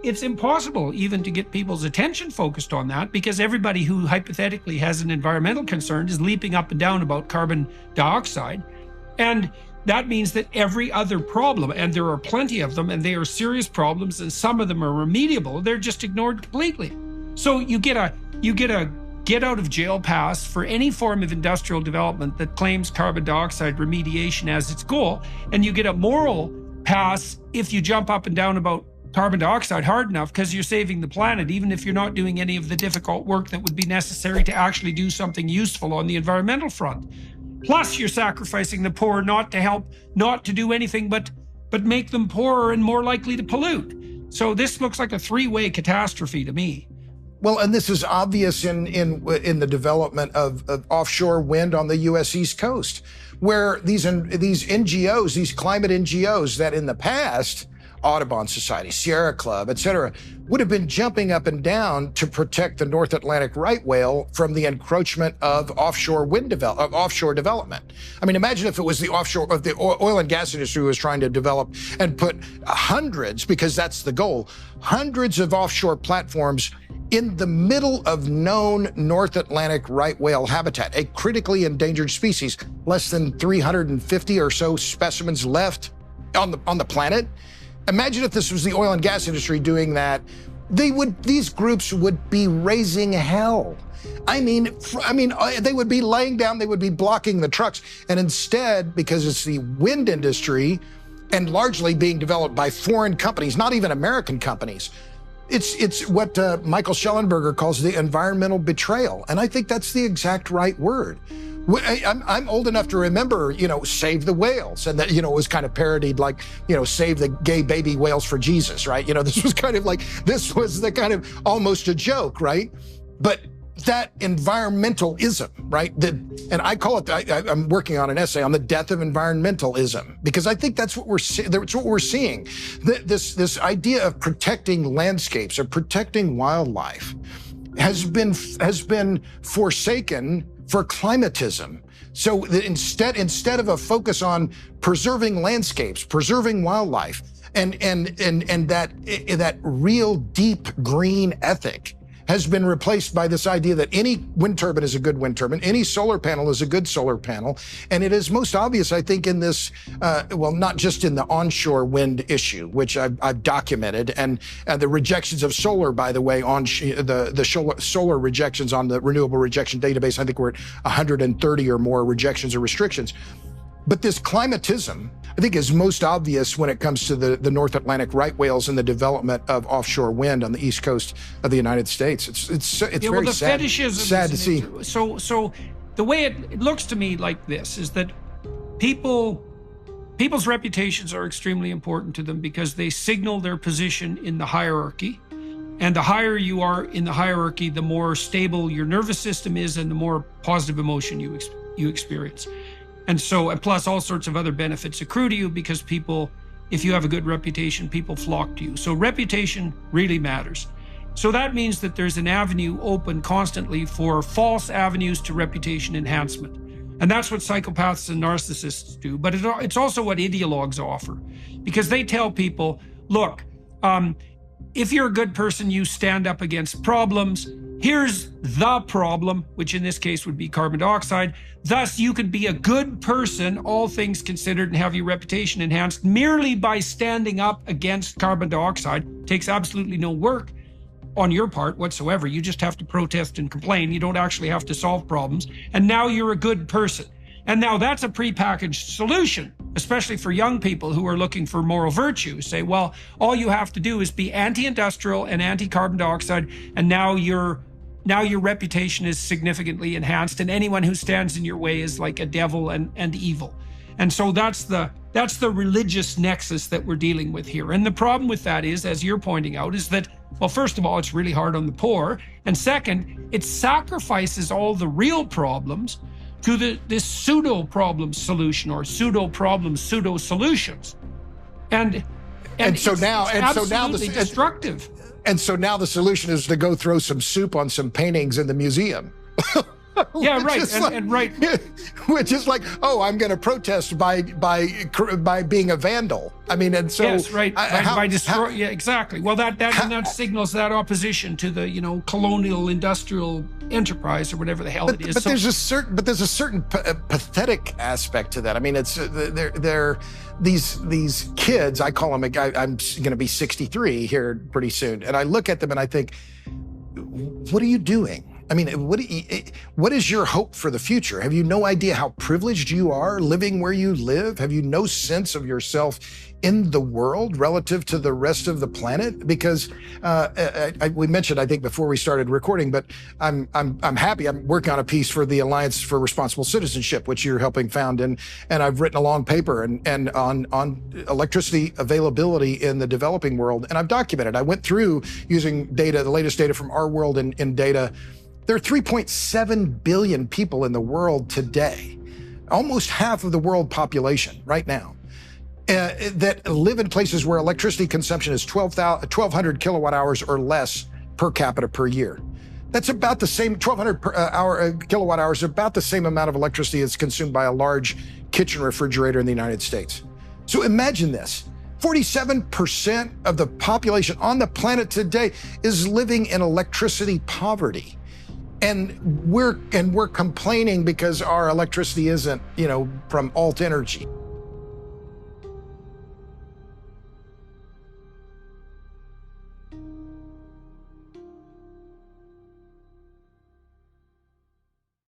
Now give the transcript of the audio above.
it's impossible even to get people's attention focused on that, because everybody who hypothetically has an environmental concern is leaping up and down about carbon dioxide. And that means that every other problem, and there are plenty of them, and they are serious problems, and some of them are remediable, they're just ignored completely. So you get a get out of jail pass for any form of industrial development that claims carbon dioxide remediation as its goal, and you get a moral pass if you jump up and down about carbon dioxide hard enough, because you're saving the planet, even if you're not doing any of the difficult work that would be necessary to actually do something useful on the environmental front. Plus, you're sacrificing the poor not to do anything but make them poorer and more likely to pollute. So this looks like a three-way catastrophe to me. Well, and this is obvious in the development of offshore wind on the U.S. East Coast, where these NGOs, these climate NGOs that in the past, Audubon Society, Sierra Club, et cetera, would have been jumping up and down to protect the North Atlantic right whale from the encroachment of offshore development. I mean, imagine if it was the oil and gas industry was trying to develop and put hundreds, because that's the goal, hundreds of offshore platforms in the middle of known North Atlantic right whale habitat, a critically endangered species, less than 350 or so specimens left on the planet. Imagine if this was the oil and gas industry doing that. These groups would be raising hell. I mean, they would be laying down, they would be blocking the trucks. And instead, because it's the wind industry and largely being developed by foreign companies, not even American companies, it's what Michael Schellenberger calls the environmental betrayal. And I think that's the exact right word. I'm old enough to remember, Save the Whales. And that, it was kind of parodied like, save the gay baby whales for Jesus, right? This was the kind of almost a joke, right? But that environmentalism, right? And I call it, I'm working on an essay on the death of environmentalism, because I think that's what we're seeing. This idea of protecting landscapes or protecting wildlife has been forsaken for climatism. So that instead of a focus on preserving landscapes, preserving wildlife, and that real deep green ethic has been replaced by this idea that any wind turbine is a good wind turbine, any solar panel is a good solar panel. And it is most obvious, I think, in this, not just in the onshore wind issue, which I've documented, and the rejections of solar, by the way, on the solar rejections on the renewable rejection database, I think we're at 130 or more rejections or restrictions. But this climatism, I think, is most obvious when it comes to the North Atlantic right whales and the development of offshore wind on the east coast of the United States. It's very sad to see. So the way it looks to me like this is that people's reputations are extremely important to them, because they signal their position in the hierarchy. And the higher you are in the hierarchy, the more stable your nervous system is and the more positive emotion you experience. And plus all sorts of other benefits accrue to you, because if you have a good reputation, people flock to you. So reputation really matters. So that means that there's an avenue open constantly for false avenues to reputation enhancement. And that's what psychopaths and narcissists do. But it's also what ideologues offer, because they tell people, look, if you're a good person, you stand up against problems. Here's the problem, which in this case would be carbon dioxide. Thus, you could be a good person, all things considered, and have your reputation enhanced merely by standing up against carbon dioxide. It takes absolutely no work on your part whatsoever. You just have to protest and complain. You don't actually have to solve problems. And now you're a good person. And now that's a prepackaged solution, especially for young people who are looking for moral virtue. Say, well, all you have to do is be anti-industrial and anti-carbon dioxide, and now your reputation is significantly enhanced, and anyone who stands in your way is like a devil and evil. And so that's the religious nexus that we're dealing with here. And the problem with that is, as you're pointing out, is that, well, first of all, it's really hard on the poor. And second, it sacrifices all the real problems to this pseudo-problem solution, or pseudo-problems, pseudo-solutions. And so now destructive. And so now the solution is to go throw some soup on some paintings in the museum. Yeah, right. Right. Which is like, oh, I'm going to protest by being a vandal. I mean, and so yes, right. By destroy. Yeah, exactly. Well, that signals that opposition to the colonial industrial enterprise or whatever the hell it is. But there's a certain pathetic aspect to that. I mean, it's they're these kids. I call them. I'm going to be 63 here pretty soon, and I look at them and I think, what are you doing? I mean, what is your hope for the future? Have you no idea how privileged you are living where you live? Have you no sense of yourself in the world relative to the rest of the planet? Because we mentioned, I think, before we started recording, but I'm happy. I'm working on a piece for the Alliance for Responsible Citizenship, which you're helping found, and I've written a long paper and on electricity availability in the developing world, and I've documented. I went through using data, the latest data from Our World in data. There are 3.7 billion people in the world today, almost half of the world population right now, that live in places where electricity consumption is 1,200 kilowatt hours or less per capita per year. That's about the same, 1,200 kilowatt hours, about the same amount of electricity that's consumed by a large kitchen refrigerator in the United States. So imagine this. 47% of the population on the planet today is living in electricity poverty. And we're complaining because our electricity isn't, from alt energy.